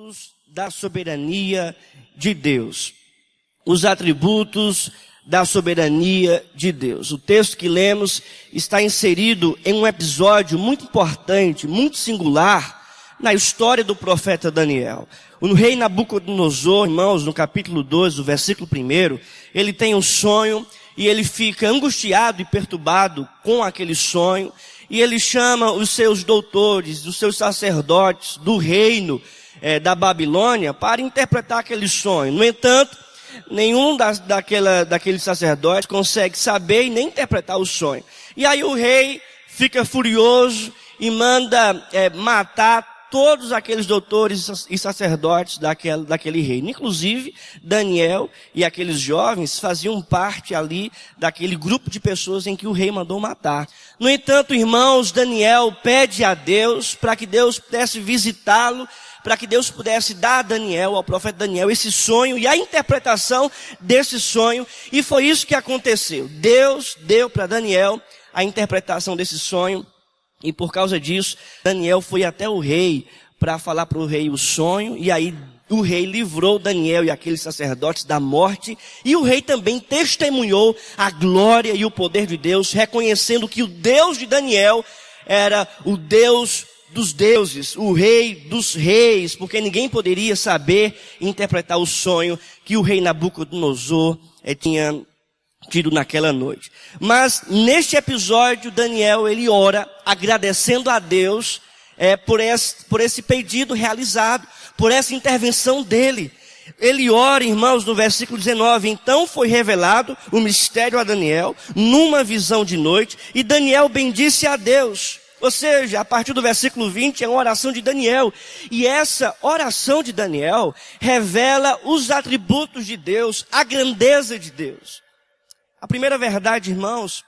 atributos da soberania de Deus. Os atributos da soberania de Deus. O texto que lemos está inserido em um episódio muito importante, muito singular, na história do profeta Daniel. O rei Nabucodonosor, irmãos, no capítulo 2, do versículo 1, ele tem um sonho e ele fica angustiado e perturbado com aquele sonho, e ele chama os seus doutores, os seus sacerdotes do reino da Babilônia para interpretar aquele sonho. No entanto, nenhum daqueles sacerdotes consegue saber e nem interpretar o sonho. E aí o rei fica furioso e manda matar todos aqueles doutores e sacerdotes daquele reino. Inclusive, Daniel e aqueles jovens faziam parte ali daquele grupo de pessoas em que o rei mandou matar. No entanto, irmãos, Daniel pede a Deus para que Deus pudesse visitá-lo, para que Deus pudesse dar a Daniel, ao profeta Daniel, esse sonho e a interpretação desse sonho. E foi isso que aconteceu. Deus deu para Daniel a interpretação desse sonho. E por causa disso, Daniel foi até o rei para falar para o rei o sonho. E aí o rei livrou Daniel e aqueles sacerdotes da morte. E o rei também testemunhou a glória e o poder de Deus, reconhecendo que o Deus de Daniel era o Deus dos deuses, o rei dos reis, porque ninguém poderia saber interpretar o sonho que o rei Nabucodonosor tinha tido naquela noite. Mas neste episódio, Daniel, ele ora agradecendo a Deus por esse pedido realizado, por essa intervenção dele. Ele ora, irmãos, no versículo 19, então foi revelado o mistério a Daniel, numa visão de noite, e Daniel bendisse a Deus. Ou seja, a partir do versículo 20 é uma oração de Daniel. E essa oração de Daniel revela os atributos de Deus, a grandeza de Deus. A primeira verdade, irmãos,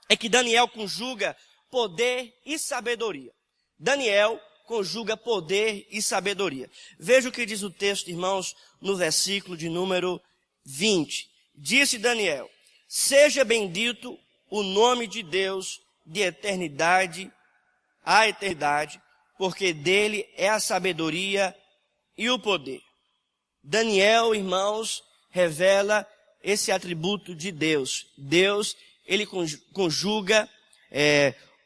é que Daniel conjuga poder e sabedoria. Daniel conjuga poder e sabedoria. Veja o que diz o texto, irmãos, no versículo de número 20. Disse Daniel: seja bendito o nome de Deus de eternidade a eternidade, porque dele é a sabedoria e o poder. Daniel, irmãos, revela esse atributo de Deus. Deus, ele conjuga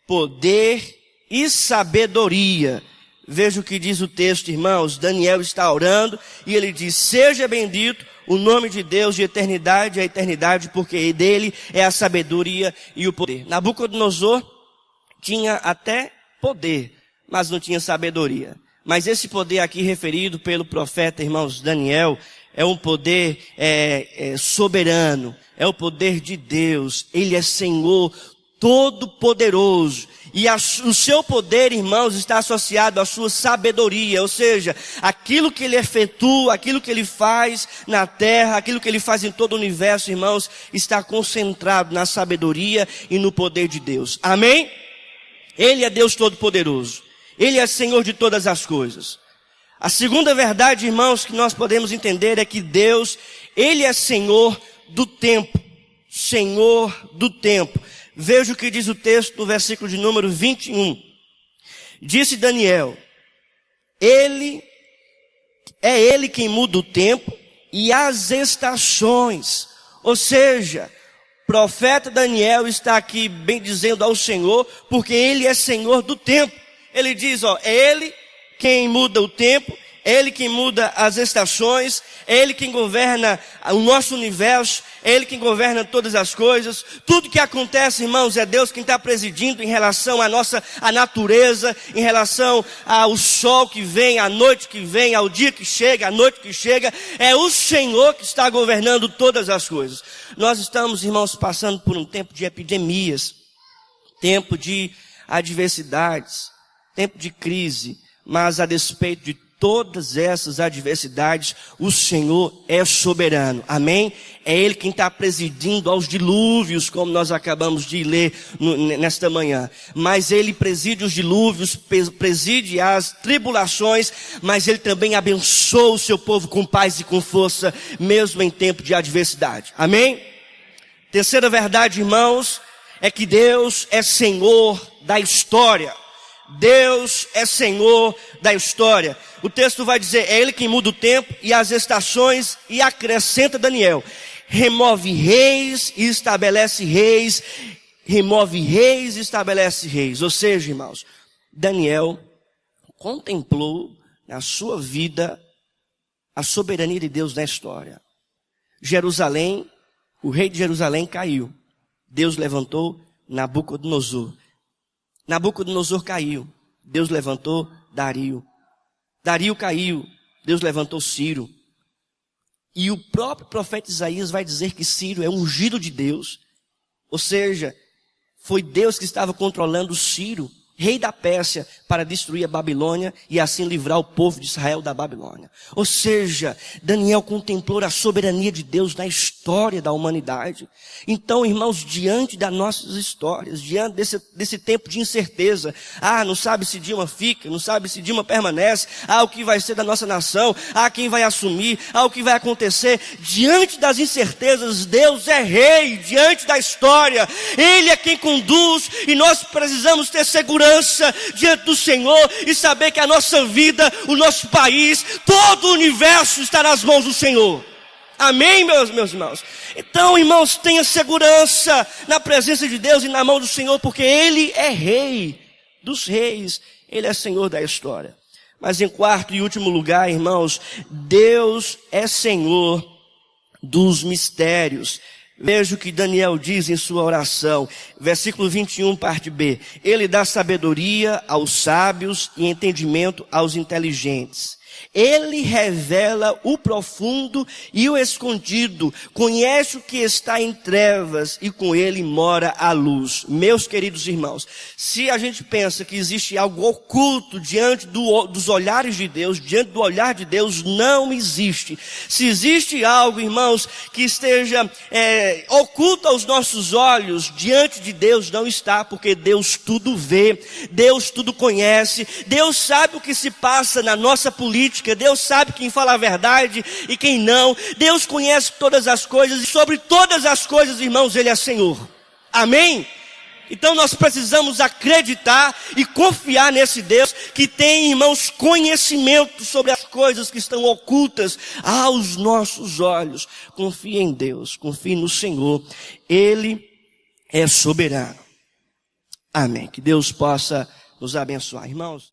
poder e sabedoria. Veja o que diz o texto, irmãos. Daniel está orando e ele diz: seja bendito o nome de Deus de eternidade a eternidade, porque dele é a sabedoria e o poder. Nabucodonosor tinha até poder, mas não tinha sabedoria. Mas esse poder aqui referido pelo profeta, irmãos, Daniel, é um poder soberano, é o poder de Deus. Ele é Senhor todo-poderoso. E o seu poder, irmãos, está associado à sua sabedoria, ou seja, aquilo que ele efetua, aquilo que ele faz na terra, aquilo que ele faz em todo o universo, irmãos, está concentrado na sabedoria e no poder de Deus. Amém? Ele é Deus Todo-Poderoso. Ele é Senhor de todas as coisas. A segunda verdade, irmãos, que nós podemos entender é que Deus, ele é Senhor do tempo. Senhor do tempo. Veja o que diz o texto no versículo de número 21. Disse Daniel: ele quem muda o tempo e as estações. Ou seja, profeta Daniel está aqui bendizendo ao Senhor, porque ele é Senhor do tempo. Ele diz, é ele quem muda o tempo, é ele quem muda as estações, é ele quem governa o nosso universo, é ele quem governa todas as coisas. Tudo que acontece, irmãos, é Deus quem está presidindo em relação à natureza, em relação ao sol que vem, à noite que vem, ao dia que chega, à noite que chega. É o Senhor que está governando todas as coisas. Nós estamos, irmãos, passando por um tempo de epidemias, tempo de adversidades, tempo de crise, mas a despeito de todas essas adversidades, o Senhor é soberano. Amém? É Ele quem está presidindo aos dilúvios, como nós acabamos de ler nesta manhã. Mas Ele preside os dilúvios, preside as tribulações, mas Ele também abençoa o seu povo com paz e com força, mesmo em tempo de adversidade. Amém? Terceira verdade, irmãos, é que Deus é Senhor da história. Deus é Senhor da história. O texto vai dizer, é Ele quem muda o tempo e as estações, e acrescenta Daniel, remove reis e estabelece reis, remove reis e estabelece reis. Ou seja, irmãos, Daniel contemplou na sua vida a soberania de Deus na história. Jerusalém, o rei de Jerusalém caiu. Deus levantou Nabucodonosor. Nabucodonosor caiu. Deus levantou Dario. Dario caiu. Deus levantou Ciro. E o próprio profeta Isaías vai dizer que Ciro é ungido de Deus. Ou seja, foi Deus que estava controlando Ciro, rei da Pérsia, para destruir a Babilônia e assim livrar o povo de Israel da Babilônia. Ou seja, Daniel contemplou a soberania de Deus na história da humanidade. Então, irmãos, diante das nossas histórias, diante desse tempo de incerteza, não sabe se Dilma fica, não sabe se Dilma permanece, o que vai ser da nossa nação, quem vai assumir, o que vai acontecer, diante das incertezas, Deus é rei, diante da história, Ele é quem conduz, e nós precisamos ter segurança diante do Senhor e saber que a nossa vida, o nosso país, todo o universo está nas mãos do Senhor. Amém, meus irmãos? Então, irmãos, tenha segurança na presença de Deus e na mão do Senhor, porque Ele é rei dos reis, Ele é Senhor da história. Mas em quarto e último lugar, irmãos, Deus é Senhor dos mistérios. Veja o que Daniel diz em sua oração, versículo 21, parte B. Ele dá sabedoria aos sábios e entendimento aos inteligentes. Ele revela o profundo e o escondido, conhece o que está em trevas e com ele mora a luz. Meus queridos irmãos, se a gente pensa que existe algo oculto diante dos olhares de Deus, diante do olhar de Deus, não existe. Se existe algo, irmãos, que esteja oculto aos nossos olhos, diante de Deus não está, porque Deus tudo vê, Deus tudo conhece, Deus sabe o que se passa na nossa política, Deus sabe quem fala a verdade e quem não. Deus conhece todas as coisas e sobre todas as coisas, irmãos, Ele é Senhor. Amém? Então nós precisamos acreditar e confiar nesse Deus que tem, irmãos, conhecimento sobre as coisas que estão ocultas aos nossos olhos. Confie em Deus, confie no Senhor. Ele é soberano. Amém. Que Deus possa nos abençoar, irmãos.